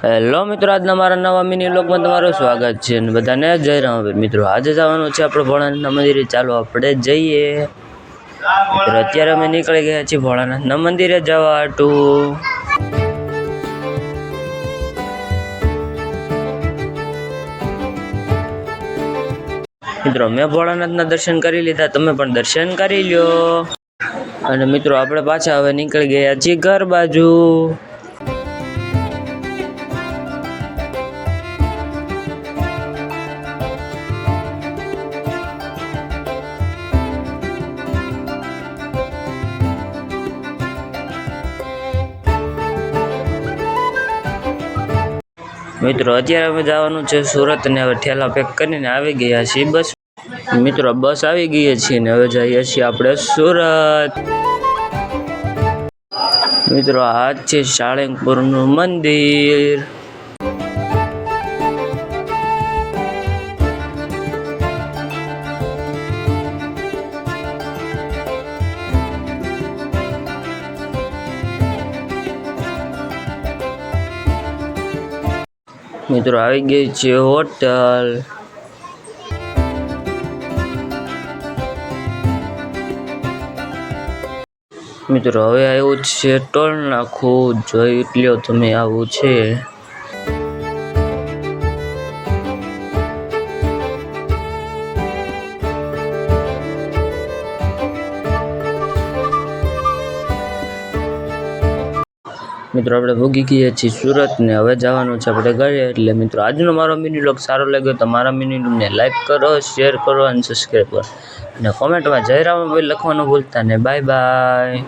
Hello મિત્રો, આજના મારા નવા મિની વ્લોગમાં તમારું સ્વાગત છે અને બધાને જય રામવીર. મિત્રો આજે જવાનું છે આપણે ભોળાનાથના મંદિરે. ચાલો આપણે જઈએ. મિત્રો અત્યારે અમે નીકળી ગયા છીએ ભોળાનાથના મંદિરે જવા હાટું. મિત્રો મેં ભોળાનાથના દર્શન કરી લીધા, તમે પણ દર્શન કરી લ્યો. અને મિત્રો આપણે પાછા હવે નીકળી ગયા છીએ ઘર બાજુ. મિત્રો અત્યારે અમે જવાનું છે સુરત ને હવે ઠેલા પેક કરીને આવી ગયા છીએ બસ. મિત્રો બસ આવી ગઈ છીએ ને હવે જઈએ છીએ આપણે સુરત. મિત્રો આ છે સાળંગપુરનું મંદિર. મિત્રો આવી ગઈ છે હોટલ. મિત્રો હવે આવ્યું છે ટોલ નાખું, જોઈ લ્યો તમે આવું છે. મિત્રો આપણે ભોગી ગયા છીએ સુરત ને હવે જવાનું છે આપણે ઘરે. એટલે મિત્રો આજનો મારો મિની વ્લોગ સારો લાગ્યો તો મારા મિની વ્લોગને લાઈક કરો, શેર કરો અને સબસ્ક્રાઈબ કરો અને કોમેન્ટમાં જય રામભાઈ લખવાનું ભૂલતા ને. Bye bye.